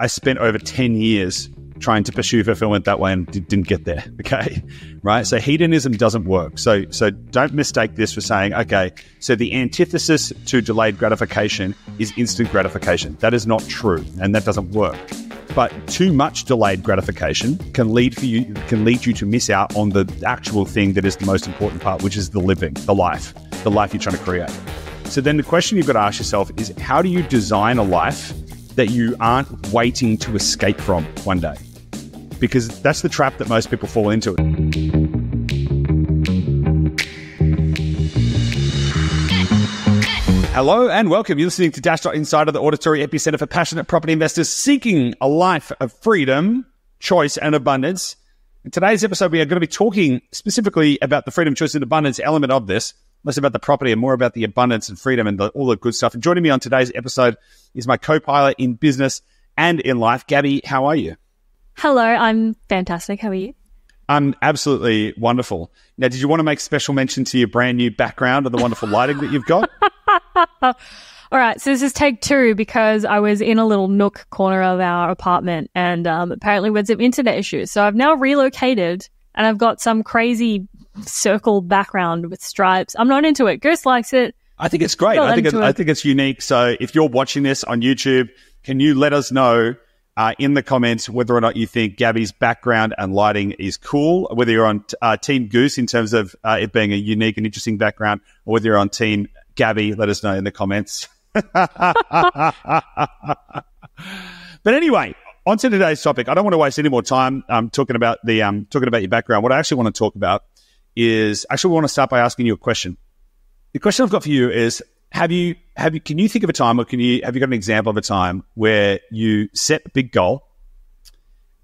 I spent over 10 years trying to pursue fulfillment that way and didn't get there, okay? Right? So hedonism doesn't work. So don't mistake this for saying, okay, so the antithesis to delayed gratification is instant gratification. That is not true, and that doesn't work. But too much delayed gratification can lead you to miss out on the actual thing that is the most important part, which is the living, the life you're trying to create. So then the question you've got to ask yourself is, how do you design a life that you aren't waiting to escape from one day? Because that's the trap that most people fall into. Hello and welcome. You're listening to Dashdot Insider, the auditory epicenter for passionate property investors seeking a life of freedom, choice, and abundance. In today's episode, we are going to be talking specifically about the freedom, choice, and abundance element of this, less about the property and more about the abundance and freedom and all the good stuff. And joining me on today's episode is my co-pilot in business and in life, Gabi. How are you? Hello, I'm fantastic. How are you? I'm absolutely wonderful. Now, did you want to make special mention to your brand new background and the wonderful lighting that you've got? All right, so this is take two because I was in a little nook corner of our apartment and apparently we had some internet issues. So I've now relocated and I've got some crazy circle background with stripes. I'm not into it. Goose likes it. I think it's great. I think it's unique. So if you're watching this on YouTube, can you let us know in the comments whether or not you think Gabi's background and lighting is cool, whether you're on Team Goose in terms of it being a unique and interesting background, or whether you're on Team Gabi. Let us know in the comments. But anyway, on to today's topic. I don't want to waste any more time talking about your background. What I actually want to talk about is we want to start by asking you a question. The question I've got for you is, can you think of a time, or have you got an example of a time where you set a big goal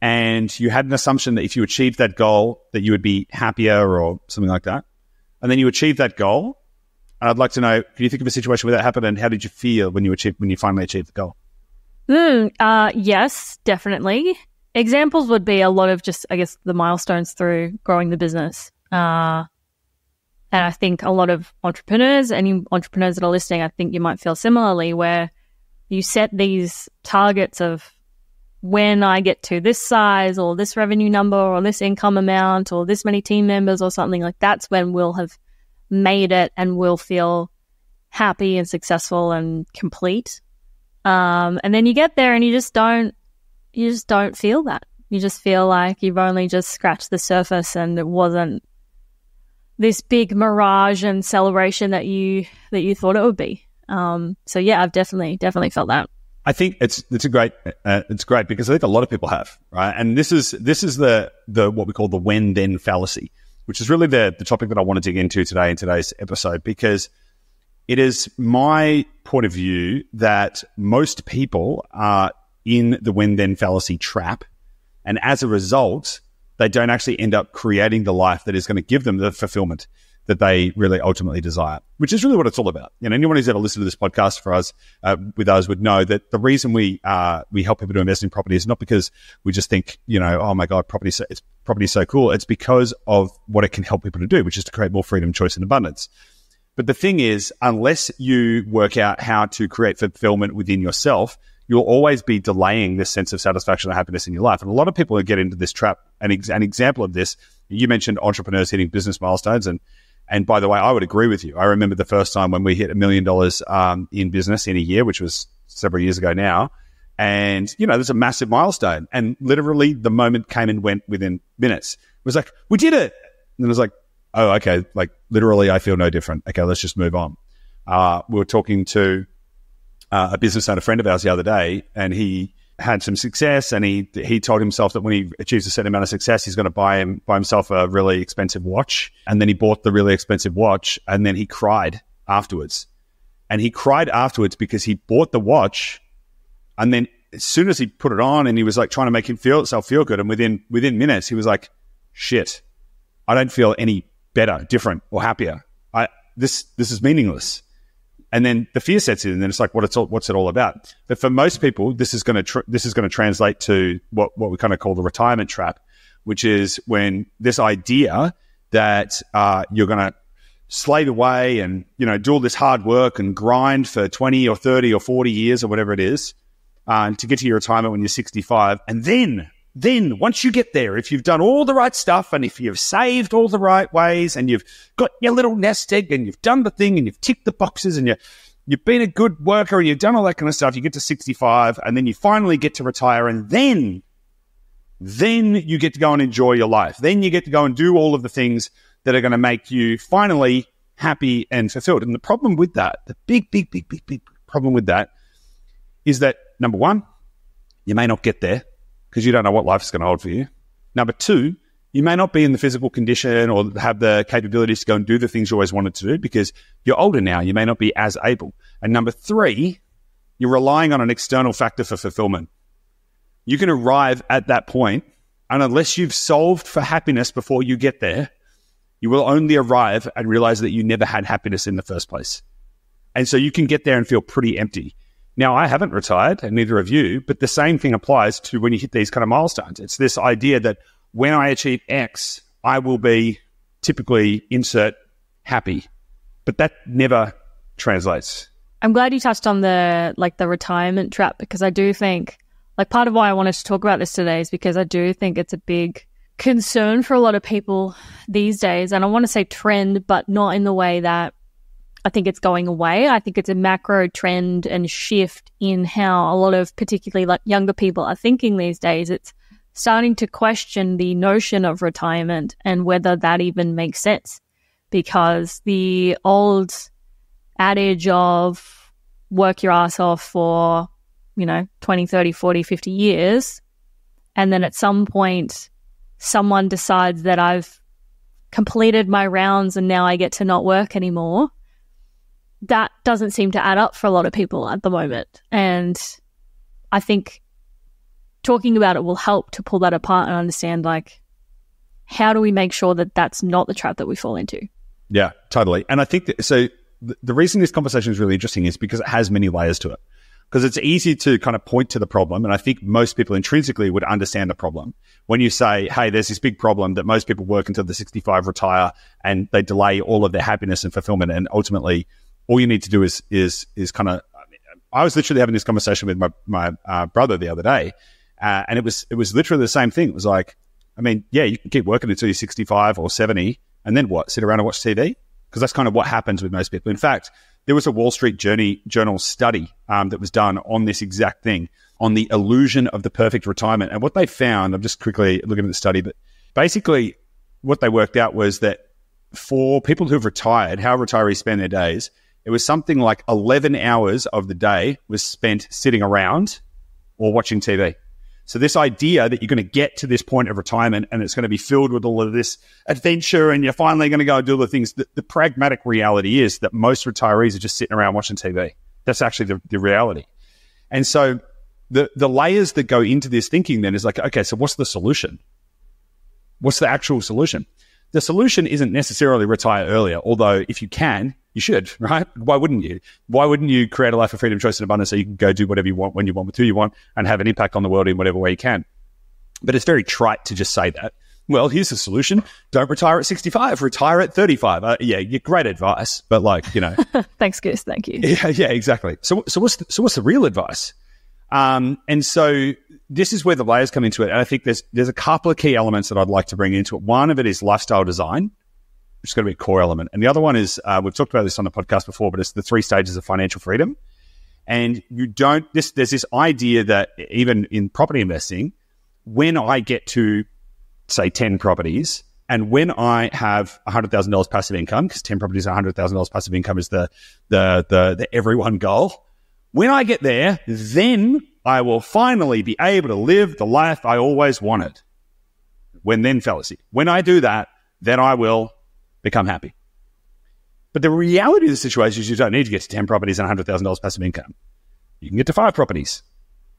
and you had an assumption that if you achieved that goal that you would be happier or something like that, and then you achieved that goal? And I'd like to know, can you think of a situation where that happened, and how did you feel when you finally achieved the goal? Yes, definitely. Examples would be a lot of just, I guess, the milestones through growing the business. And I think a lot of entrepreneurs, any entrepreneurs that are listening, I think you might feel similarly, where you set these targets of when I get to this size or this revenue number or this income amount or this many team members or something, like that's when we'll have made it and we'll feel happy and successful and complete. And then you get there and you just don't feel that. You just feel like you've only just scratched the surface and it wasn't this big mirage and celebration that you thought it would be. So yeah, I've definitely felt that. I think it's great because I think a lot of people have, right? And this is the what we call the when then fallacy, which is really the topic that I want to dig into today in today's episode, because it is my point of view that most people are in the when then fallacy trap, and as a result, they don't actually end up creating the life that is going to give them the fulfillment that they really ultimately desire, which is really what it's all about. You know, anyone who's ever listened to this podcast with us would know that the reason we help people to invest in property is not because we just think, oh my God, property is so cool. It's because of what it can help people to do, which is to create more freedom, choice, and abundance. But the thing is, unless you work out how to create fulfillment within yourself, you'll always be delaying this sense of satisfaction and happiness in your life. And a lot of people get into this trap. An example of this, you mentioned entrepreneurs hitting business milestones. And by the way, I would agree with you. I remember the first time when we hit $1 million in business in a year, which was several years ago now. And, there's a massive milestone. And literally the moment came and went within minutes. It was like, we did it. And it was like, oh, okay. Like literally I feel no different. Okay, let's just move on. We were talking to a business owner friend of ours the other day, and he had some success, and he told himself that when he achieves a certain amount of success, he's going to buy himself a really expensive watch. And then he bought the really expensive watch, and then he cried afterwards. And he cried afterwards because he bought the watch, and then as soon as he put it on, and he was like trying to make himself feel good, and within minutes he was like, shit, I don't feel any better, different, or happier. This is meaningless. And then the fear sets in, and then it's like, what's it all about? But for most people, this is going to translate to what we kind of call the retirement trap, which is when this idea that you're going to slave away and do all this hard work and grind for 20 or 30 or 40 years or whatever it is, to get to your retirement when you're 65. And then once you get there, if you've done all the right stuff and if you've saved all the right ways and you've got your little nest egg and you've done the thing and you've ticked the boxes and you've been a good worker and you've done all that kind of stuff, you get to 65 and then you finally get to retire, and then you get to go and enjoy your life. Then you get to go and do all of the things that are going to make you finally happy and fulfilled. And the problem with that, the big problem with that is that, number one, you may not get there because you don't know what life is going to hold for you. Number two, you may not be in the physical condition or have the capabilities to go and do the things you always wanted to do because you're older now. You may not be as able. And number three, you're relying on an external factor for fulfillment. You can arrive at that point, and unless you've solved for happiness before you get there, you will only arrive and realize that you never had happiness in the first place. And so you can get there and feel pretty empty. Now, I haven't retired, and neither have you, but the same thing applies to when you hit these kind of milestones. It's this idea that when I achieve X, I will be typically insert happy, but that never translates. I'm glad you touched on the retirement trap, because I do think part of why I wanted to talk about this today is because I do think it's a big concern for a lot of people these days. And I want to say trend, but not in the way that I think it's going away. I think it's a macro trend and shift in how a lot of particularly younger people are thinking these days. It's starting to question the notion of retirement and whether that even makes sense, because the old adage of work your ass off for 20, 30, 40, 50 years, and then at some point someone decides that I've completed my rounds and now I get to not work anymore, that doesn't seem to add up for a lot of people at the moment. And I think talking about it will help to pull that apart and understand, how do we make sure that that's not the trap that we fall into? Yeah, totally. And I think so the reason this conversation is really interesting is because it has many layers to it. Because it's easy to kind of point to the problem, and I think most people intrinsically would understand the problem. When you say, hey, there's this big problem that most people work until they're 65, retire, and they delay all of their happiness and fulfillment, and ultimately all you need to do is kind of... I was literally having this conversation with my brother the other day, and it was literally the same thing. It was you can keep working until you're 65 or 70, and then what? Sit around and watch TV? Because that's kind of what happens with most people. In fact, there was a Wall Street Journal study that was done on this exact thing, on the illusion of the perfect retirement. And what they found, I'm just quickly looking at the study, but basically what they worked out was that for people who've retired, how retirees spend their days, it was something like 11 hours of the day was spent sitting around or watching TV. So this idea that you're going to get to this point of retirement and it's going to be filled with all of this adventure and you're finally going to go and do all the things, the pragmatic reality is that most retirees are just sitting around watching TV. That's actually the reality. And so the layers that go into this thinking then is okay, so what's the solution? What's the actual solution? The solution isn't necessarily retire earlier, although if you can, you should, right? Why wouldn't you? Why wouldn't you create a life of freedom, choice, and abundance so you can go do whatever you want, when you want, with who you want, and have an impact on the world in whatever way you can? But it's very trite to just say that. Well, here's the solution. Don't retire at 65. Retire at 35. Yeah, great advice, but Thanks, Goose. Thank you. Yeah, exactly. So what's the real advice? And so this is where the layers come into it. And I think there's a couple of key elements that I'd like to bring into it. One of it is lifestyle design, which is going to be a core element. And the other one is, we've talked about this on the podcast before, but it's the 3 stages of financial freedom. And there's this idea that even in property investing, when I get to, say, 10 properties, and when I have $100,000 passive income, because 10 properties and $100,000 passive income is the everyone goal. When I get there, then I will finally be able to live the life I always wanted. Then fallacy. When I do that, then I will become happy. But the reality of the situation is you don't need to get to 10 properties and $100,000 passive income. You can get to 5 properties.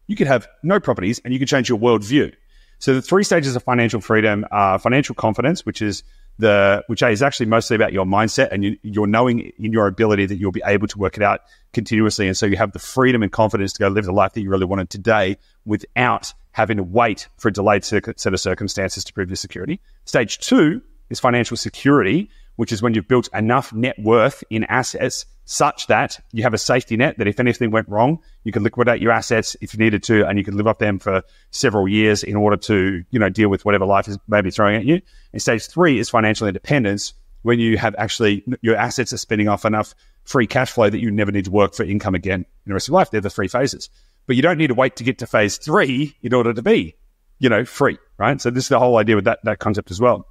You could have no properties and you can change your worldview. So the 3 stages of financial freedom are financial confidence, which is actually mostly about your mindset and you're knowing in your ability that you'll be able to work it out continuously. And so you have the freedom and confidence to go live the life that you really wanted today without having to wait for a delayed set of circumstances to prove your security. Stage 2 is financial security, which is when you've built enough net worth in assets such that you have a safety net that if anything went wrong, you can liquidate your assets if you needed to, and you can live off them for several years in order to, deal with whatever life is maybe throwing at you. And stage 3 is financial independence, when you have actually, your assets are spinning off enough free cash flow that you never need to work for income again in the rest of your life. They're the 3 phases. But you don't need to wait to get to phase 3 in order to be, free, right? So this is the whole idea with that concept as well.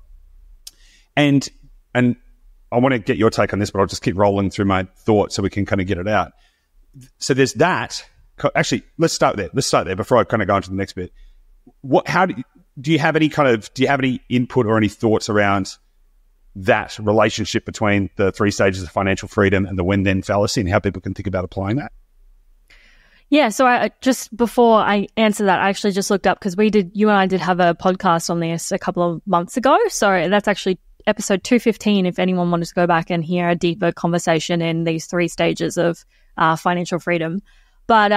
And I want to get your take on this, but I'll just keep rolling through my thoughts so we can kind of get it out. So there's that. Actually, let's start there. Before I kind of go into the next bit. Do you have any input or any thoughts around that relationship between the 3 stages of financial freedom and the when-then fallacy, and how people can think about applying that? Yeah, so I just before I answer that, I actually just looked up, because you and I did have a podcast on this a couple of months ago. So that's actually episode 215, if anyone wanted to go back and hear a deeper conversation in these 3 stages of financial freedom. But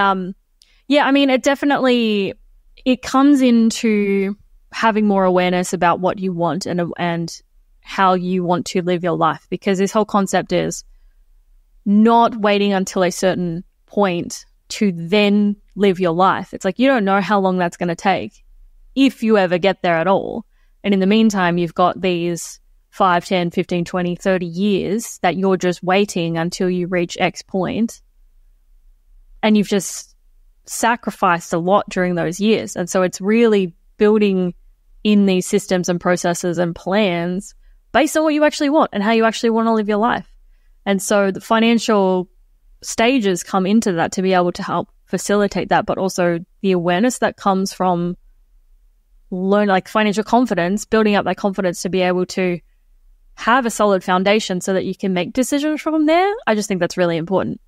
it comes into having more awareness about what you want and how you want to live your life, because this whole concept is not waiting until a certain point to then live your life. It's like you don't know how long that's going to take, if you ever get there at all. And in the meantime, you've got these 5, 10, 15, 20, 30 years that you're just waiting until you reach X point. And you've just sacrificed a lot during those years. And so it's really building in these systems and processes and plans based on what you actually want and how you actually want to live your life. And so the financial stages come into that to be able to help facilitate that, but also the awareness that comes from financial confidence, building up that confidence to be able to have a solid foundation so that you can make decisions from there. I just think that's really important.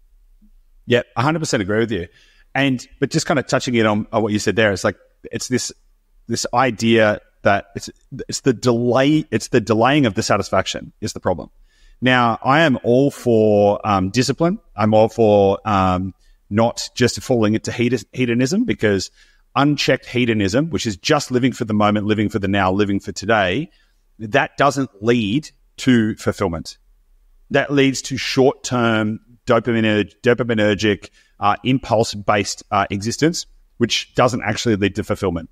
Yeah, 100% agree with you. But just kind of touching in on what you said there, it's this idea that it's the delaying of the satisfaction is the problem. Now, I am all for discipline. I'm all for not just falling into hedonism, because unchecked hedonism, which is just living for the moment, living for the now, living for today, that doesn't lead to fulfillment. That leads to short-term dopaminergic, impulse-based existence, which doesn't actually lead to fulfillment.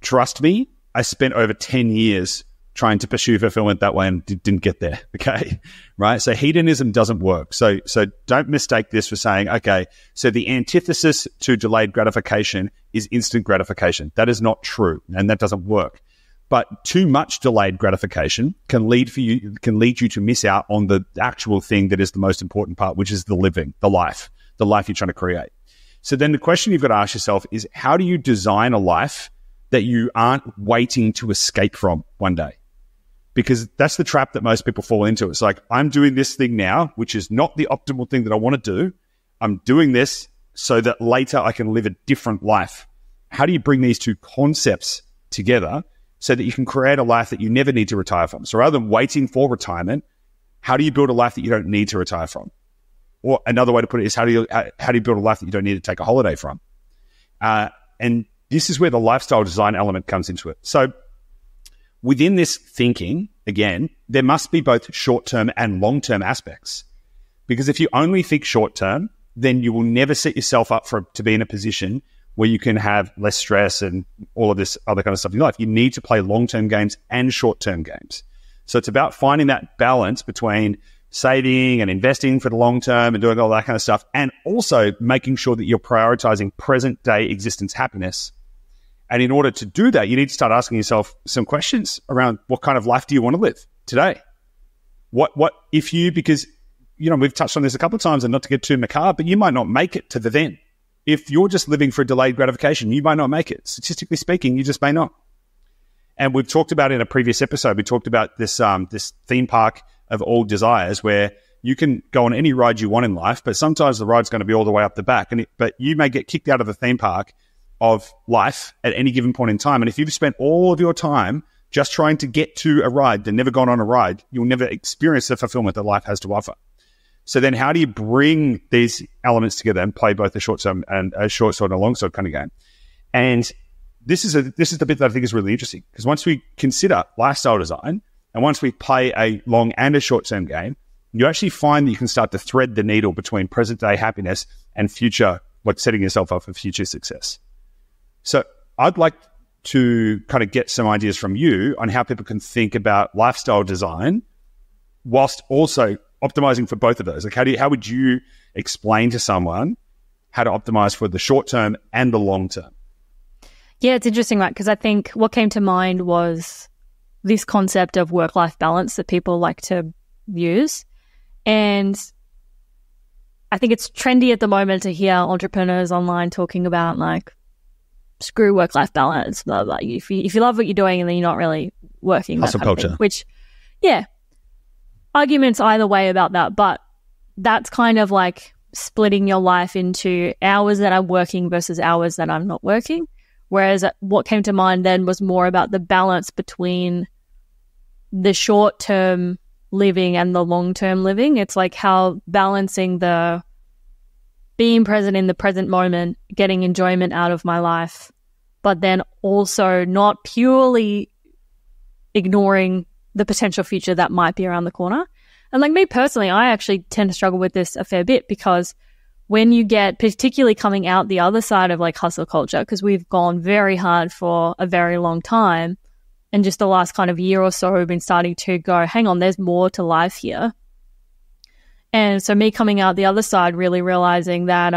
Trust me, I spent over 10 years trying to pursue fulfillment that way and didn't get there. Okay. Right. So hedonism doesn't work. So don't mistake this for saying, okay, so the antithesis to delayed gratification is instant gratification. That is not true. And that doesn't work. But too much delayed gratification can lead you to miss out on the actual thing that is the most important part, which is the life you're trying to create. So then the question you've got to ask yourself is, how do you design a life that you aren't waiting to escape from one day? Because that's the trap that most people fall into. It's like, I'm doing this thing now, which is not the optimal thing that I want to do. I'm doing this so that later I can live a different life. How do you bring these two concepts together so that you can create a life that you never need to retire from? So rather than waiting for retirement, how do you build a life that you don't need to retire from? Or another way to put it is, how do you build a life that you don't need to take a holiday from? And this is where the lifestyle design element comes into it. So within this thinking, again, there must be both short-term and long-term aspects. Because if you only think short-term, then you will never set yourself up to be in a position where you can have less stress and all of this other kind of stuff in your life. You need to play long-term games and short-term games. So it's about finding that balance between saving and investing for the long term and doing all that kind of stuff, and also making sure that you're prioritizing present-day existence happiness. And in order to do that, you need to start asking yourself some questions around, what kind of life do you want to live today? Because we've touched on this a couple of times, and not to get too macabre, but you might not make it to the then. If you're just living for delayed gratification, you might not make it. Statistically speaking, you just may not. And we've talked about in a previous episode, we talked about this theme park of all desires, where you can go on any ride you want in life, but sometimes the ride's going to be all the way up the back. But you may get kicked out of the theme park of life at any given point in time. And if you've spent all of your time just trying to get to a ride, then never gone on a ride, you'll never experience the fulfillment that life has to offer. So then how do you bring these elements together and play both a short term and a short sword and a long sword kind of game? And this is the bit that I think is really interesting, because once we consider lifestyle design And once we play a long and a short-term game, you actually find that you can start to thread the needle between present-day happiness and future, like setting yourself up for future success. So I'd like to kind of get some ideas from you on how people can think about lifestyle design whilst also optimizing for both of those. Like how would you explain to someone how to optimize for the short term and the long term? Yeah, it's interesting, right? Because I think what came to mind was this concept of work-life balance that people like to use. And I think it's trendy at the moment to hear entrepreneurs online talking about like, screw work-life balance, blah, blah. If you love what you're doing and then you're not really working. Hustle culture. Which, yeah, arguments either way about that. But that's kind of like splitting your life into hours that I'm working versus hours that I'm not working. Whereas what came to mind then was more about the balance between the short-term living and the long-term living. It's like how balancing the being present in the present moment, getting enjoyment out of my life, but then also not purely ignoring the potential future that might be around the corner. And like me personally, I actually tend to struggle with this a fair bit because when you get, particularly coming out the other side of like hustle culture, because we've gone very hard for a very long time, and just the last kind of year or so we've been starting to go, hang on, there's more to life here. And so me coming out the other side, really realizing that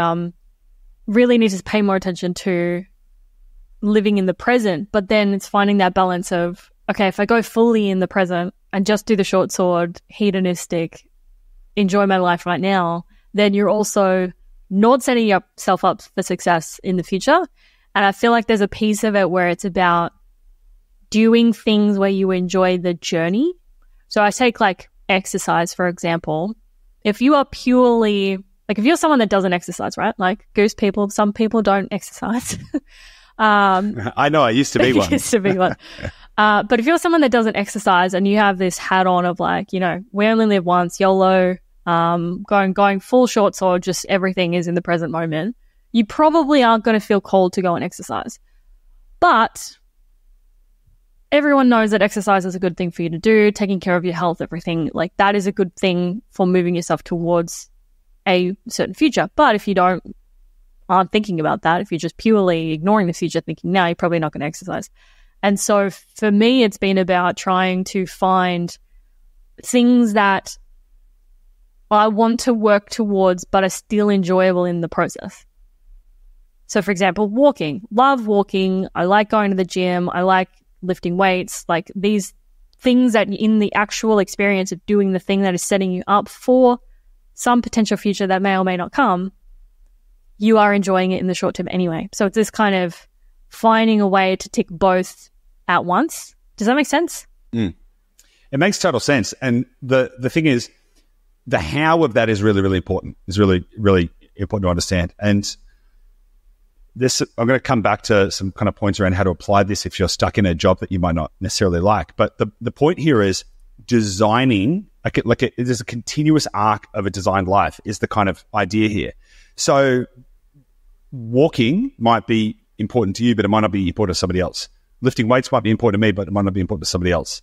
really need to pay more attention to living in the present, but then it's finding that balance of, okay, if I go fully in the present and just do the short sword, hedonistic, enjoy my life right now, then you're also not setting yourself up for success in the future. And I feel like there's a piece of it where it's about doing things where you enjoy the journey. So I take like exercise, for example. If you are purely, like if you're someone that doesn't exercise, right? Like goose people, some people don't exercise. I know, I used to be one. Used to be one. But if you're someone that doesn't exercise and you have this hat on of like, you know, we only live once, YOLO, going full short sword, just everything is in the present moment, you probably aren't going to feel called to go and exercise. But everyone knows that exercise is a good thing for you to do, taking care of your health, everything like that is a good thing for moving yourself towards a certain future. But if you aren't thinking about that, if you're just purely ignoring the future, thinking, no, you're probably not going to exercise. And so for me, it's been about trying to find things that I want to work towards, but are still enjoyable in the process. So for example, walking. Love walking. I like going to the gym. I like lifting weights. Like these things that in the actual experience of doing the thing that is setting you up for some potential future that may or may not come, you are enjoying it in the short term anyway. So it's this kind of finding a way to tick both at once. Does that make sense? It makes total sense. And the thing is, the how of that is really, really important. It's really, really important to understand. And this, I'm going to come back to some kind of points around how to apply this if you're stuck in a job that you might not necessarily like. But the point here is designing, there's a continuous arc of a designed life is the kind of idea here. So walking might be important to you, but it might not be important to somebody else. Lifting weights might be important to me, but it might not be important to somebody else.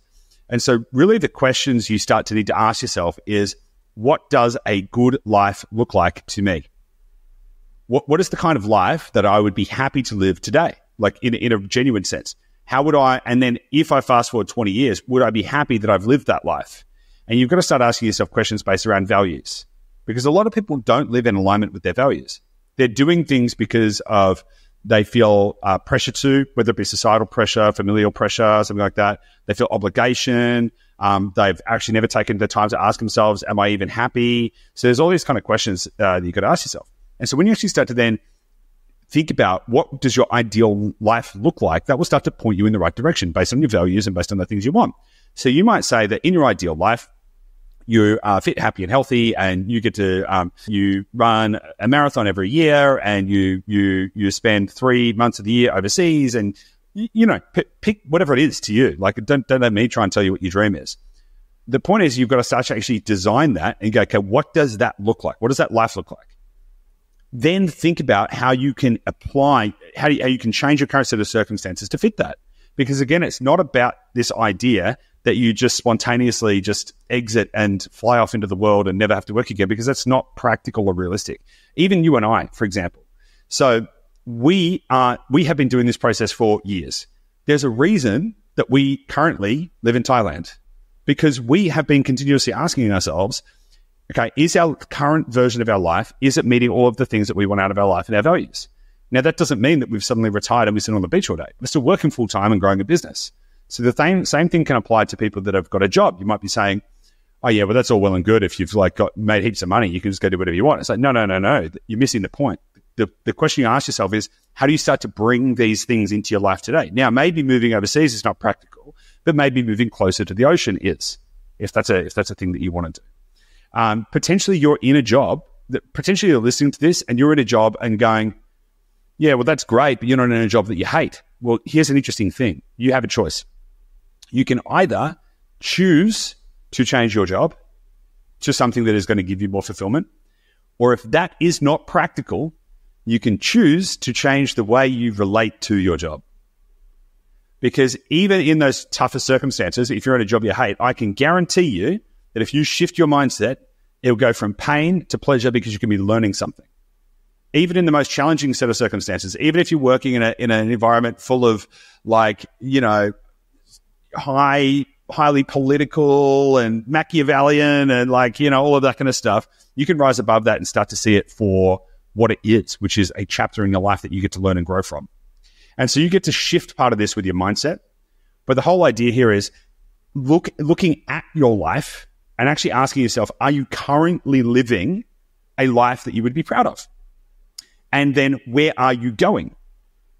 And so really the questions you start to need to ask yourself is, what does a good life look like to me? What is the kind of life that I would be happy to live today? Like in a genuine sense. How would I, and then if I fast forward 20 years, would I be happy that I've lived that life? And you've got to start asking yourself questions based around values, because a lot of people don't live in alignment with their values. They're doing things because of they feel pressure to, whether it be societal pressure, familial pressure, something like that. They feel obligation. They've actually never taken the time to ask themselves, am I even happy? So there's all these kind of questions that you got to ask yourself. And so when you actually start to then think about what does your ideal life look like, that will start to point you in the right direction based on your values and based on the things you want. So you might say that in your ideal life, you are fit, happy, and healthy, and you get to you run a marathon every year, and you spend 3 months of the year overseas, and you know, pick whatever it is to you. Like don't let me try and tell you what your dream is. The point is, you've got to start to actually design that and go, okay, what does that look like? What does that life look like? Then think about how you can apply, how you can change your current set of circumstances to fit that. Because again, it's not about this idea that you just spontaneously just exit and fly off into the world and never have to work again, because that's not practical or realistic. Even you and I, for example. So we have been doing this process for years. There's a reason that we currently live in Thailand, because we have been continuously asking ourselves, okay, is our current version of our life, is it meeting all of the things that we want out of our life and our values? Now, that doesn't mean that we've suddenly retired and we sit on the beach all day. We're still working full time and growing a business. So the same thing can apply to people that have got a job. You might be saying, oh yeah, well, that's all well and good. If you've made heaps of money, you can just go do whatever you want. It's like, no. You're missing the point. The question you ask yourself is, how do you start to bring these things into your life today? Now, maybe moving overseas is not practical, but maybe moving closer to the ocean is, if that's a thing that you want to do. Potentially you're in a job that potentially you're listening to this and you're in a job and going, yeah, well, that's great, but you're not in a job that you hate. Well, here's an interesting thing. You have a choice. You can either choose to change your job to something that is going to give you more fulfillment, or if that is not practical, you can choose to change the way you relate to your job. Because even in those tougher circumstances, if you're in a job you hate, I can guarantee you that if you shift your mindset, it'll go from pain to pleasure, because you can be learning something. Even in the most challenging set of circumstances, even if you're working in an environment full of highly political and Machiavellian and all of that kind of stuff, you can rise above that and start to see it for what it is, which is a chapter in your life that you get to learn and grow from. And so you get to shift part of this with your mindset. But the whole idea here is looking at your life and actually asking yourself, are you currently living a life that you would be proud of? And then where are you going?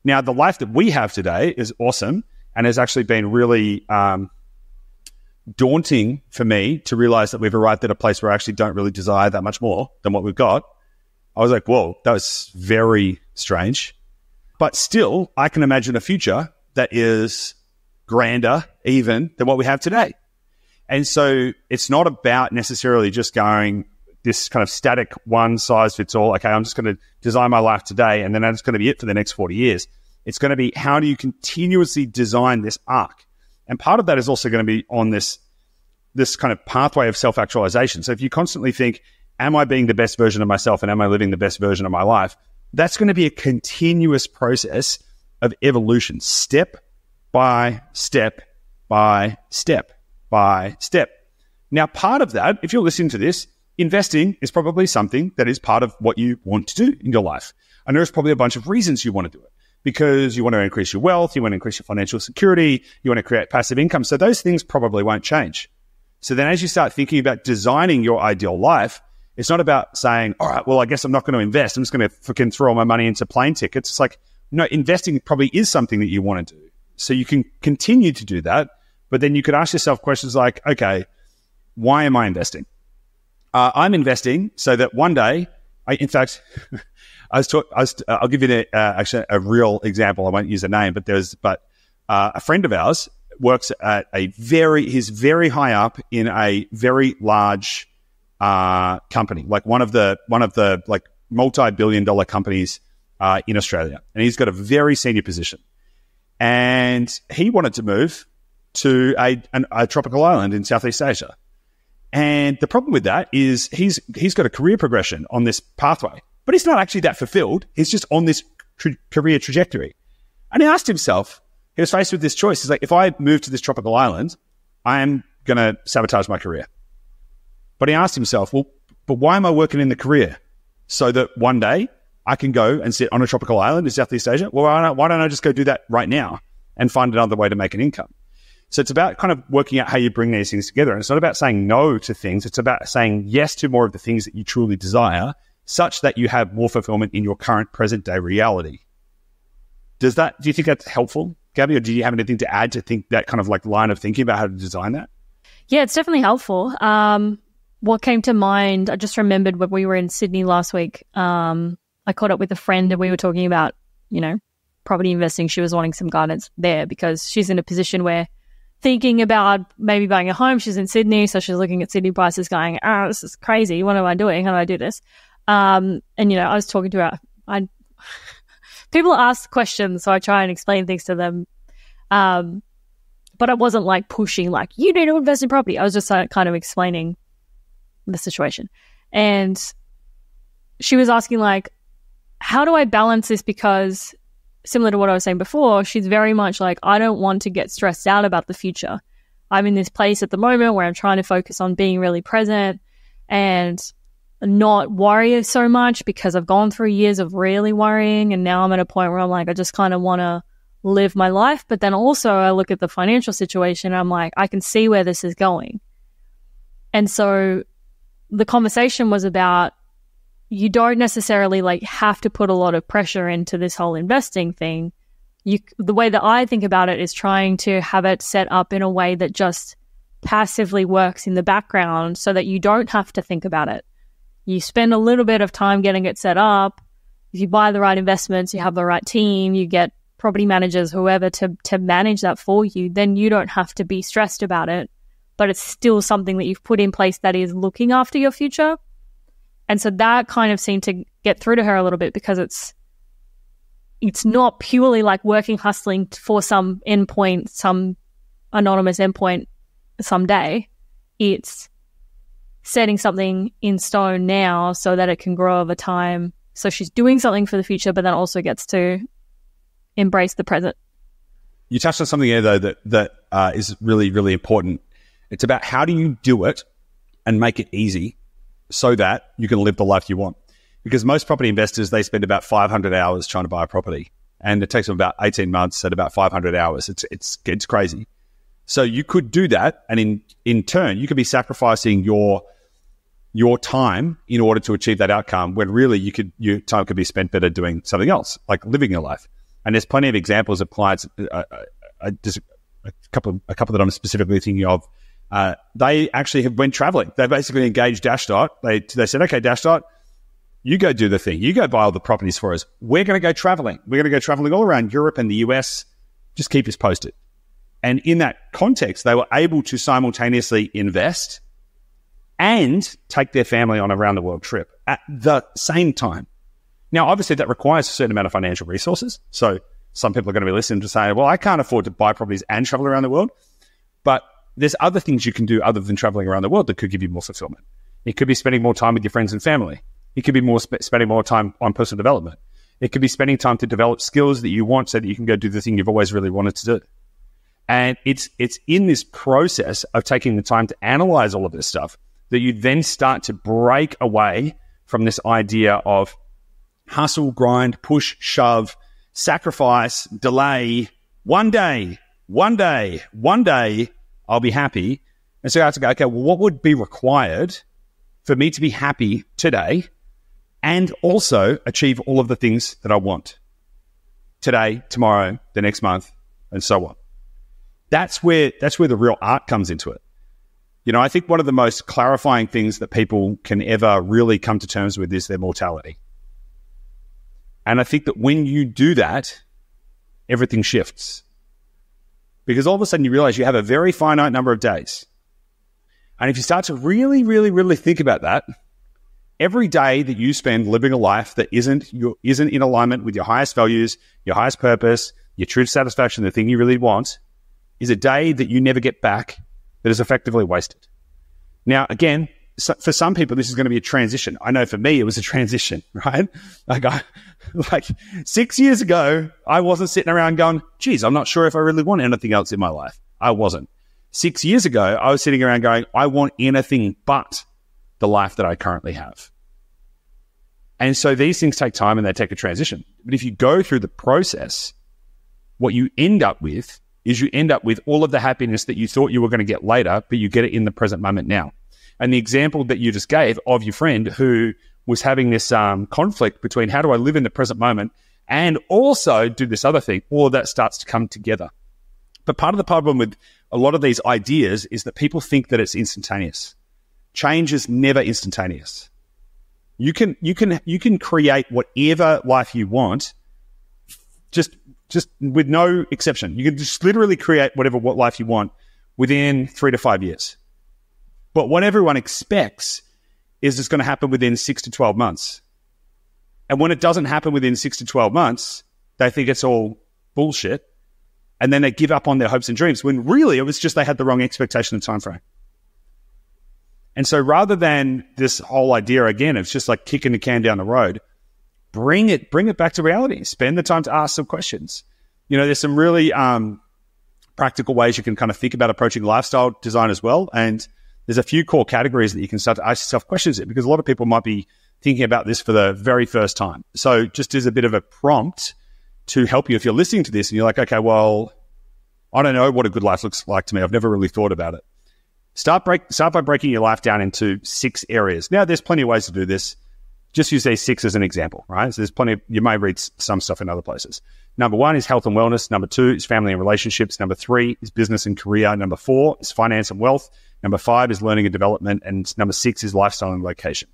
Now, the life that we have today is awesome and has actually been really daunting for me to realize that we've arrived at a place where I actually don't really desire that much more than what we've got. I was like, whoa, that was very strange. But still, I can imagine a future that is grander even than what we have today. And so it's not about necessarily just going this kind of static one size fits all. Okay, I'm just going to design my life today and then that's going to be it for the next 40 years. It's going to be, how do you continuously design this arc? And part of that is also going to be on this kind of pathway of self-actualization. So if you constantly think, am I being the best version of myself and am I living the best version of my life? That's going to be a continuous process of evolution, step by step by step by step. Now, part of that, if you're listening to this, investing is probably something that is part of what you want to do in your life. And there's probably a bunch of reasons you want to do it, because you want to increase your wealth, you want to increase your financial security, you want to create passive income. So those things probably won't change. So then as you start thinking about designing your ideal life, it's not about saying, all right, well, I guess I'm not going to invest. I'm just going to fucking throw all my money into plane tickets. It's like, no, investing probably is something that you want to do. So you can continue to do that. But then you could ask yourself questions like, okay, why am I investing? I'm investing so that one day, I'll give you actually a real example. I won't use a name, but a friend of ours works at he's very high up in a very large company, like one of the multi-billion-dollar companies in Australia, and he's got a very senior position. And he wanted to move to a tropical island in Southeast Asia. And the problem with that is he's got a career progression on this pathway, but he's not actually that fulfilled. He's just on this career trajectory. And he asked himself, he was faced with this choice. He's like, if I move to this tropical island, I am going to sabotage my career. But he asked himself, well, but why am I working in the career? So that one day I can go and sit on a tropical island in Southeast Asia? Well, why don't I just go do that right now and find another way to make an income? So it's about kind of working out how you bring these things together. And it's not about saying no to things. It's about saying yes to more of the things that you truly desire, such that you have more fulfillment in your current present day reality. Do you think that's helpful, Gabi, or do you have anything to add to think that kind of like line of thinking about how to design that? Yeah, it's definitely helpful. What came to mind, I just remembered when we were in Sydney last week, I caught up with a friend and we were talking about, property investing. She was wanting some guidance there because she's in a position where thinking about maybe buying a home. She's in Sydney, so she's looking at Sydney prices going, this is crazy. What am I doing? How do I do this? And, I was talking to her. People ask questions, so I try and explain things to them. But I wasn't like pushing, like, you need to invest in property. I was just kind of explaining the situation. And she was asking, like, how do I balance this? Because similar to what I was saying before, she's very much like, I don't want to get stressed out about the future. I'm in this place at the moment where I'm trying to focus on being really present and not worry so much, because I've gone through years of really worrying, and now I'm at a point where I'm like, I just kind of want to live my life. But then also I look at the financial situation and I'm like, I can see where this is going. And so the conversation was about, you don't necessarily like have to put a lot of pressure into this whole investing thing. The way that I think about it is trying to have it set up in a way that just passively works in the background so that you don't have to think about it. You spend a little bit of time getting it set up. If you buy the right investments, you have the right team, you get property managers, whoever to manage that for you, then you don't have to be stressed about it. But it's still something that you've put in place that is looking after your future. And so that kind of seemed to get through to her a little bit, because it's not purely like working, hustling for some endpoint, some anonymous endpoint someday. It's setting something in stone now so that it can grow over time. So she's doing something for the future, but then also gets to embrace the present. You touched on something here, though, that is really, really important. It's about how do you do it and make it easy so that you can live the life you want. Because most property investors, they spend about 500 hours trying to buy a property, and it takes them about 18 months at about 500 hours. It's crazy. So you could do that, and in turn, you could be sacrificing your time in order to achieve that outcome, when really your time could be spent better doing something else, like living your life. And there's plenty of examples of clients. Just a couple that I'm specifically thinking of. They actually went traveling. They basically engaged Dashdot. They said, okay, Dashdot, you go do the thing. You go buy all the properties for us. We're going to go traveling. We're going to go traveling all around Europe and the US. Just keep us posted. And in that context, they were able to simultaneously invest and take their family on a round the world trip at the same time. Now, obviously, that requires a certain amount of financial resources. So some people are going to be listening to say, well, I can't afford to buy properties and travel around the world. But there's other things you can do other than traveling around the world that could give you more fulfillment. It could be spending more time with your friends and family. It could be spending more time on personal development. It could be spending time to develop skills that you want so that you can go do the thing you've always really wanted to do. And it's in this process of taking the time to analyze all of this stuff that you then start to break away from this idea of hustle, grind, push, shove, sacrifice, delay. One day, I'll be happy. And so I have to go, okay, well, what would be required for me to be happy today and also achieve all of the things that I want today, tomorrow, the next month, and so on. That's where the real art comes into it. You know, I think one of the most clarifying things that people can ever really come to terms with is their mortality. And I think that when you do that, everything shifts. Because all of a sudden you realize you have a very finite number of days. And if you start to really, really, really think about that, every day that you spend living a life that isn't in alignment with your highest values, your highest purpose, your true satisfaction, the thing you really want, is a day that you never get back that is effectively wasted. Now, again, for some people, this is going to be a transition. I know for me, it was a transition, right? Like 6 years ago, I wasn't sitting around going, geez, I'm not sure if I really want anything else in my life. I wasn't. 6 years ago, I was sitting around going, I want anything but the life that I currently have. And so these things take time and they take a transition. But if you go through the process, what you end up with is you end up with all of the happiness that you thought you were going to get later, but you get it in the present moment now. And the example that you just gave of your friend who was having this conflict between how do I live in the present moment and also do this other thing, all of that starts to come together. But part of the problem with a lot of these ideas is that people think that it's instantaneous. Change is never instantaneous. You can create whatever life you want, just with no exception. You can just literally create what life you want within 3 to 5 years. But what everyone expects is it's going to happen within 6 to 12 months. And when it doesn't happen within 6 to 12 months, they think it's all bullshit. And then they give up on their hopes and dreams when really it was just they had the wrong expectation of time frame. And so rather than this whole idea, again, it's just like kicking the can down the road, bring it back to reality. Spend the time to ask some questions. There's some really practical ways you can kind of think about approaching lifestyle design as well. And there's a few core categories that you can start to ask yourself questions in, because a lot of people might be thinking about this for the very first time. So just as a bit of a prompt to help you, if you're listening to this and you're like, okay, well, I don't know what a good life looks like to me. I've never really thought about it. Start by breaking your life down into 6 areas. Now, there's plenty of ways to do this. Just use these 6 as an example, right? So there's plenty you may read some stuff in other places. Number 1 is health and wellness. Number 2 is family and relationships. Number 3 is business and career. Number 4 is finance and wealth. Number 5 is learning and development. And number 6 is lifestyle and location.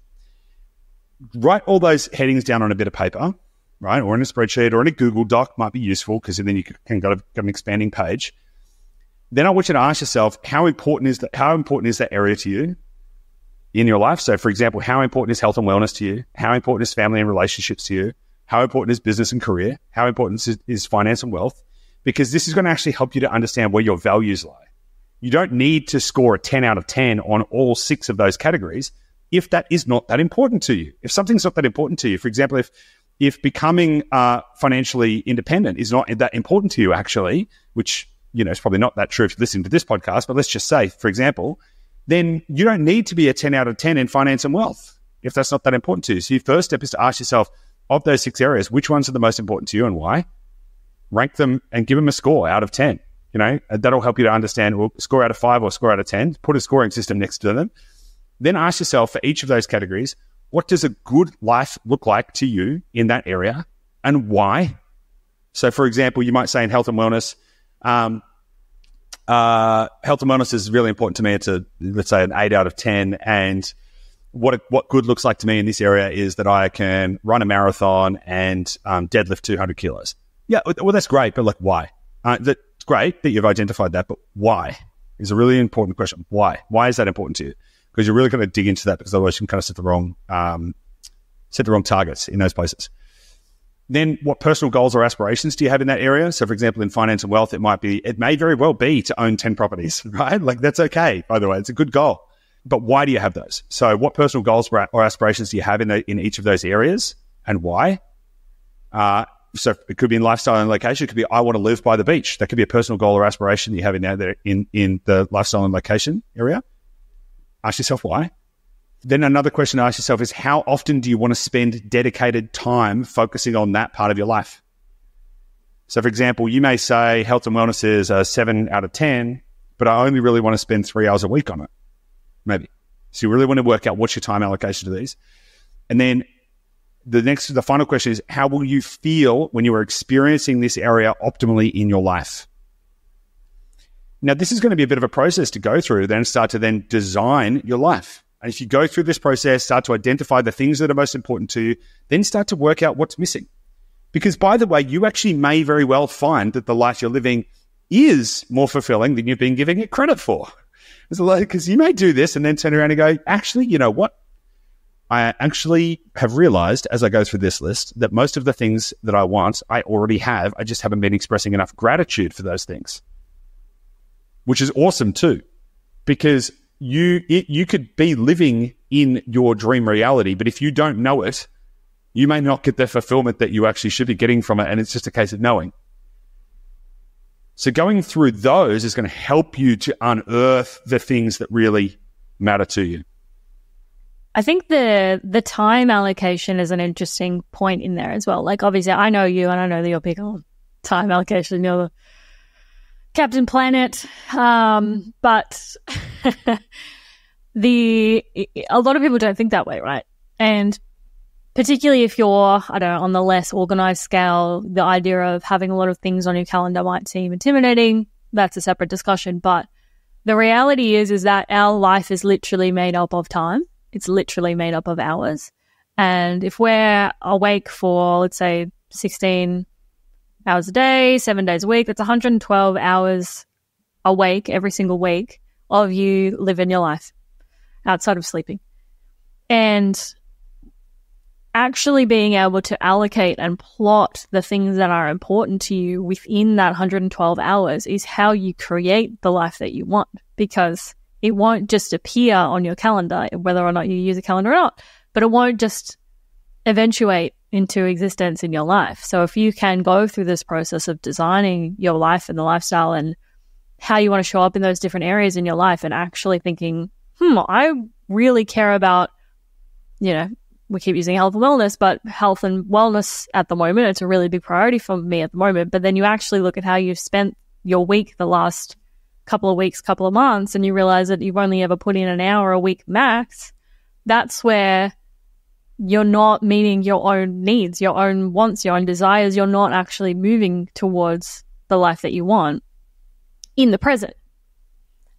Write all those headings down on a bit of paper, right? Or in a spreadsheet or in a Google Doc might be useful, because then you can get an expanding page. Then I want you to ask yourself, how important is that area to you in your life? So, for example, how important is health and wellness to you? How important is family and relationships to you? How important is business and career? How important is finance and wealth? Because this is going to actually help you to understand where your values lie. You don't need to score a 10 out of 10 on all 6 of those categories if that is not that important to you. If something's not that important to you, for example, if becoming financially independent is not that important to you, actually, which it's probably not that true if you're listening to this podcast, but let's just say, for example, then you don't need to be a 10 out of 10 in finance and wealth if that's not that important to you. So your first step is to ask yourself, of those 6 areas, which ones are the most important to you and why? Rank them and give them a score out of 10. That'll help you to understand, well, score out of 5 or score out of 10. Put a scoring system next to them. Then ask yourself, for each of those categories, what does a good life look like to you in that area and why? So, for example, you might say in health and wellness, health and wellness is really important to me. It's let's say an 8 out of 10. And what good looks like to me in this area is that I can run a marathon and deadlift 200 kilos. Yeah, well, that's great, but why? That's great that you've identified that, but why is a really important question. Why? Why is that important to you? Because you're really going to dig into that, because otherwise you can kind of set the wrong targets in those places. Then what personal goals or aspirations do you have in that area? So, for example, in finance and wealth, it may very well be to own 10 properties, right? That's okay, by the way. It's a good goal. But why do you have those? So what personal goals or aspirations do you have in each of those areas, and why? So it could be in lifestyle and location. It could be, I want to live by the beach. That could be a personal goal or aspiration you have in the lifestyle and location area. Ask yourself why. Then another question to ask yourself is, how often do you want to spend dedicated time focusing on that part of your life? So, for example, you may say health and wellness is a 7 out of 10, but I only really want to spend 3 hours a week on it, maybe. So you really want to work out what's your time allocation to these. And then the final question is, how will you feel when you are experiencing this area optimally in your life? Now, this is going to be a bit of a process to go through, then start to then design your life. And if you go through this process, start to identify the things that are most important to you, then start to work out what's missing. Because, by the way, you actually may very well find that the life you're living is more fulfilling than you've been giving it credit for. Because you may do this and then turn around and go, actually, you know what? I actually have realized as I go through this list that most of the things that I want, I already have. I just haven't been expressing enough gratitude for those things, which is awesome too, because you could be living in your dream reality, but if you don't know it, you may not get the fulfillment that you actually should be getting from it, and it's just a case of knowing. So going through those is going to help you to unearth the things that really matter to you. I think the time allocation is an interesting point in there as well. Like, obviously, I know you, and I know that you're big on time allocation. You're the Captain Planet, but a lot of people don't think that way, right? And particularly if you're, I don't know, on the less organized scale, the idea of having a lot of things on your calendar might seem intimidating. That's a separate discussion. But the reality is that our life is literally made up of time. It's literally made up of hours. And if we're awake for, let's say, 16 hours a day, 7 days a week, that's 112 hours awake every single week of you living your life outside of sleeping. And actually being able to allocate and plot the things that are important to you within that 112 hours is how you create the life that you want, because it won't just appear on your calendar, whether or not you use a calendar or not, but it won't just eventuate into existence in your life. So if you can go through this process of designing your life and the lifestyle and how you want to show up in those different areas in your life and actually thinking, I really care about, we keep using health and wellness, but health and wellness at the moment, it's a really big priority for me at the moment. But then you actually look at how you've spent your week the last couple of weeks, couple of months, and you realize that you've only ever put in an hour a week max. That's where you're not meeting your own needs, your own wants, your own desires. You're not actually moving towards the life that you want in the present.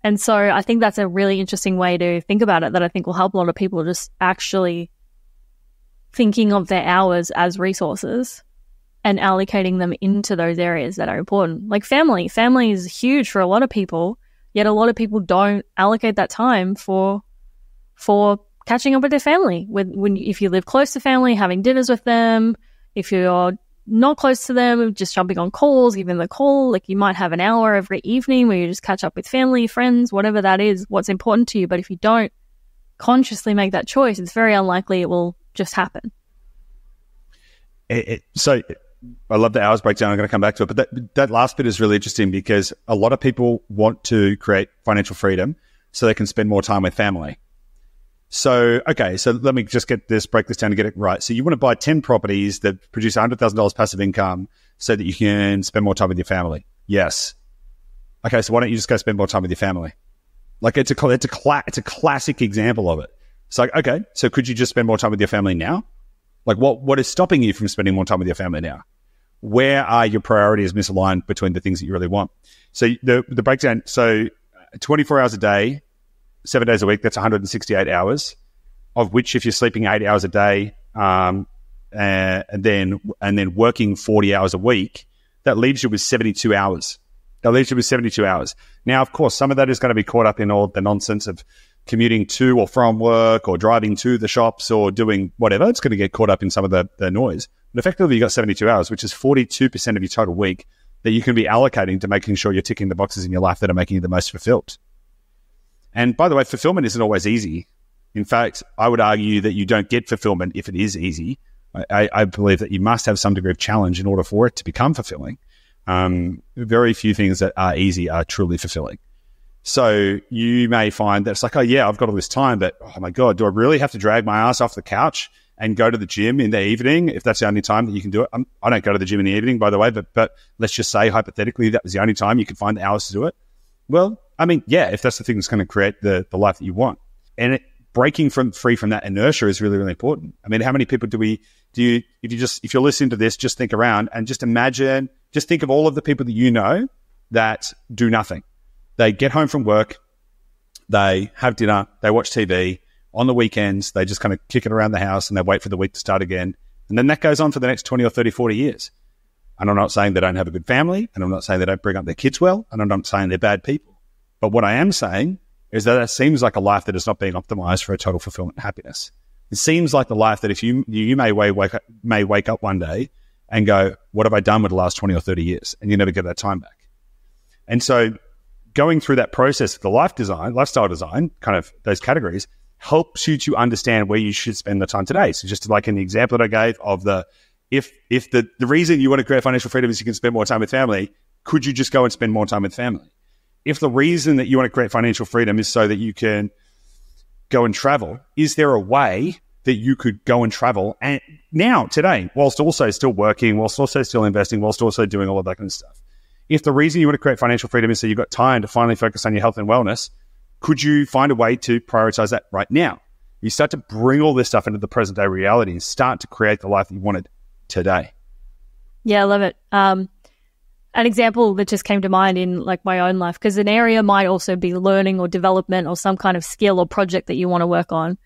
And so I think that's a really interesting way to think about it that I think will help a lot of people, just actually thinking of their hours as resources and allocating them into those areas that are important. Like family. Family is huge for a lot of people, yet a lot of people don't allocate that time for catching up with their family. If you live close to family, having dinners with them. If you're not close to them, just jumping on calls, giving them a call. Like you might have an hour every evening where you just catch up with family, friends, whatever that is, what's important to you. But if you don't consciously make that choice, it's very unlikely it will just happen. So I love the hours breakdown. I'm going to come back to it. But that last bit is really interesting because a lot of people want to create financial freedom so they can spend more time with family. So, okay, so let me just break this down to get it right. So you want to buy 10 properties that produce $100,000 passive income so that you can spend more time with your family. Yes. Okay, so why don't you just go spend more time with your family? Like it's a classic example of it. It's like, okay, so could you just spend more time with your family now? Like what is stopping you from spending more time with your family now? Where are your priorities misaligned between the things that you really want? So the breakdown, so 24 hours a day, 7 days a week, that's 168 hours, of which if you're sleeping 8 hours a day and then working 40 hours a week, that leaves you with 72 hours. Now, of course, some of that is going to be caught up in all the nonsense of commuting to or from work or driving to the shops or doing whatever. It's going to get caught up in some of the noise. But effectively, you've got 72 hours, which is 42% of your total week that you can be allocating to making sure you're ticking the boxes in your life that are making you the most fulfilled. And by the way, fulfillment isn't always easy. In fact, I would argue that you don't get fulfillment if it is easy. I believe that you must have some degree of challenge in order for it to become fulfilling. Very few things that are easy are truly fulfilling. So you may find that it's like, oh yeah, I've got all this time, but oh my God, do I really have to drag my ass off the couch and go to the gym in the evening if that's the only time that you can do it? I don't go to the gym in the evening, by the way, but let's just say hypothetically that was the only time you could find the hours to do it. Well, I mean, yeah, if that's the thing that's going to create the life that you want. And breaking free from that inertia is really, really important. I mean, how many people if you're listening to this, just think around and just think of all of the people that you know that do nothing. They get home from work, they have dinner, they watch TV. On the weekends, they just kind of kick it around the house and they wait for the week to start again. And then that goes on for the next 20 or 30, 40 years. And I'm not saying they don't have a good family, and I'm not saying they don't bring up their kids well, and I'm not saying they're bad people. But what I am saying is that it seems like a life that is not being optimized for a total fulfillment and happiness. It seems like the life that if you may wake up one day and go, what have I done with the last 20 or 30 years? And you never get that time back. And so going through that process of the lifestyle design, kind of those categories, helps you to understand where you should spend the time today. So just like in the example that I gave of if the reason you want to create financial freedom is you can spend more time with family, could you just go and spend more time with family? If the reason that you want to create financial freedom is so that you can go and travel, is there a way that you could go and travel and now, today, whilst also still working, whilst also still investing, whilst also doing all of that kind of stuff? If the reason you want to create financial freedom is so you've got time to finally focus on your health and wellness, could you find a way to prioritize that right now? You start to bring all this stuff into the present day reality and start to create the life that you wanted today. Yeah, I love it. An example that just came to mind in like my own life, because an area might also be learning or development or some kind of skill or project that you want to work on.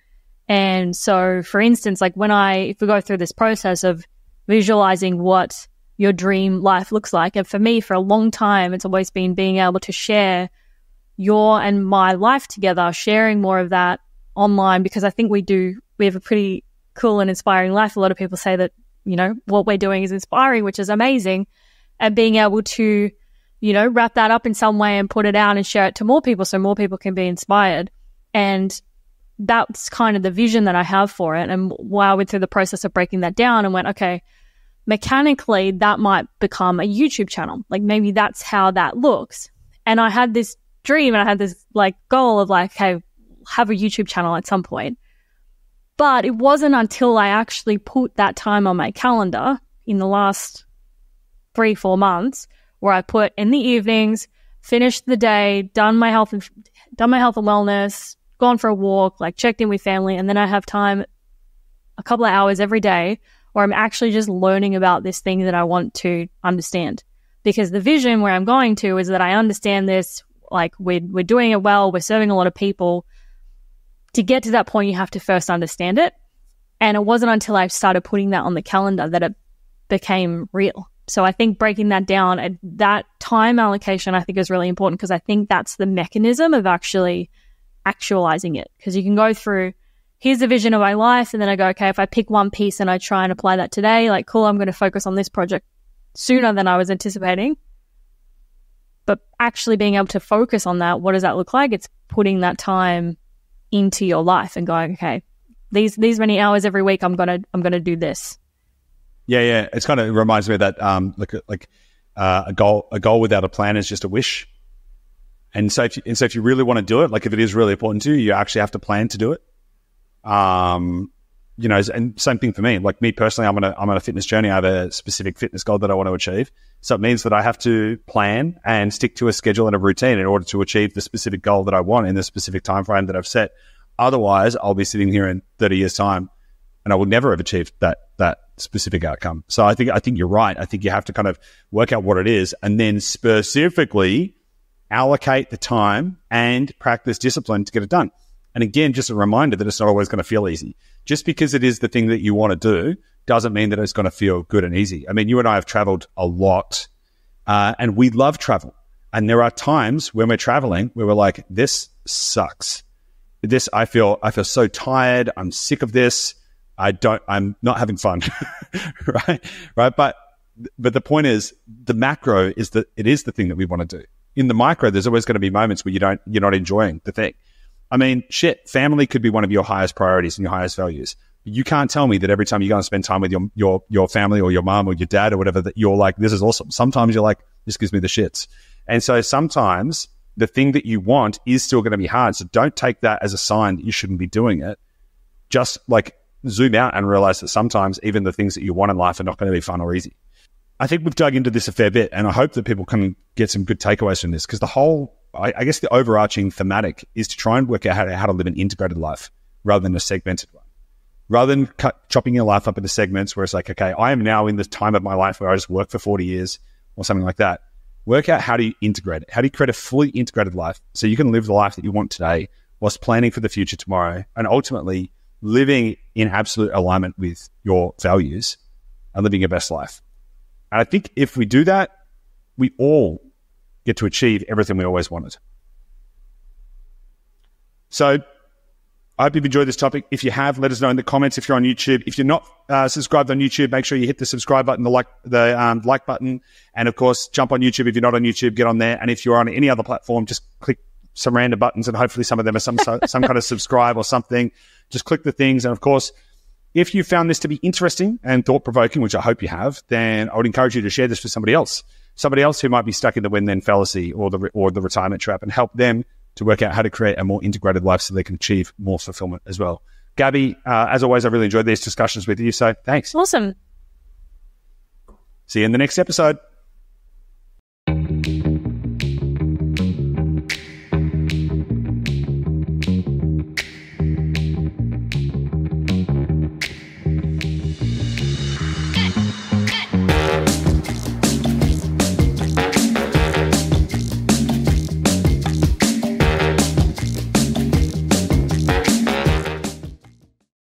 And so, for instance, like if we go through this process of visualizing what your dream life looks like, and for me, for a long time, it's always been being able to share your and my life together, sharing more of that online, because I think we have a pretty cool and inspiring life. A lot of people say that, you know, what we're doing is inspiring, which is amazing. And being able to, you know, wrap that up in some way and put it out and share it to more people so more people can be inspired. And that's kind of the vision that I have for it. And while I went through the process of breaking that down and went, okay, mechanically, that might become a YouTube channel. Like maybe that's how that looks. And I had this dream and I had this like goal of like, hey, have a YouTube channel at some point. But it wasn't until I actually put that time on my calendar in the last 3-4 months where I put in the evenings, finished the day, done my health and wellness, gone for a walk, like checked in with family, and then I have time a couple of hours every day where I'm actually just learning about this thing that I want to understand. Because the vision where I'm going to is that I understand this, like we're doing it well, we're serving a lot of people. To get to that point, you have to first understand it. And it wasn't until I started putting that on the calendar that it became real. So I think breaking that down, and that time allocation, I think is really important because I think that's the mechanism of actually actualizing it. Because you can go through, here's the vision of my life, and then I go, okay, if I pick one piece and I try and apply that today, like, cool, I'm going to focus on this project sooner than I was anticipating. But actually being able to focus on that, what does that look like? It's putting that time into your life and going, okay, these many hours every week, I'm gonna do this. Yeah. It's kind of reminds me of that a goal without a plan is just a wish. And so if you really want to do it, like if it is really important to you, you actually have to plan to do it. You know, and same thing for me. Like me personally, I'm on a fitness journey. I have a specific fitness goal that I want to achieve. So it means that I have to plan and stick to a schedule and a routine in order to achieve the specific goal that I want in the specific time frame that I've set. Otherwise, I'll be sitting here in 30 years' time and I will never have achieved that specific outcome. So I think you're right. I think you have to kind of work out what it is and then specifically allocate the time and practice discipline to get it done. And again, just a reminder that it's not always going to feel easy. Just because it is the thing that you want to do doesn't mean that it's going to feel good and easy. I mean, you and I have traveled a lot and we love travel. And there are times when we're traveling where we're like, this sucks. I feel so tired. I'm sick of this. I'm not having fun. Right. But the point is the macro is that it is the thing that we want to do. In the micro, there's always going to be moments where you're not enjoying the thing. I mean, family could be one of your highest priorities and your highest values. You can't tell me that every time you go and spend time with your family or your mom or your dad or whatever, that you're like, this is awesome. Sometimes you're like, this gives me the shits. And so sometimes the thing that you want is still going to be hard. So don't take that as a sign that you shouldn't be doing it. Just like zoom out and realize that sometimes even the things that you want in life are not going to be fun or easy. I think we've dug into this a fair bit, and I hope that people can get some good takeaways from this, because I guess the overarching thematic is to try and work out how to live an integrated life rather than a segmented one. Rather than chopping your life up into segments where it's like, okay, I am now in this time of my life where I just work for 40 years or something like that. Work out how do you integrate it? How do you create a fully integrated life so you can live the life that you want today whilst planning for the future tomorrow and ultimately living in absolute alignment with your values and living your best life. And I think if we do that, we all get to achieve everything we always wanted. So I hope you've enjoyed this topic. If you have, let us know in the comments. If you're on YouTube, if you're not subscribed on YouTube, make sure you hit the subscribe button, the like button, and of course, jump on YouTube. If you're not on YouTube, get on there. And if you're on any other platform, just click some random buttons, and hopefully some of them are some kind of subscribe or something. Just click the things, and of course, if you found this to be interesting and thought-provoking, which I hope you have, then I would encourage you to share this with somebody else who might be stuck in the when-then fallacy or the retirement trap, and help them to work out how to create a more integrated life so they can achieve more fulfillment as well. Gabi, as always, I really enjoyed these discussions with you, so thanks. Awesome. See you in the next episode.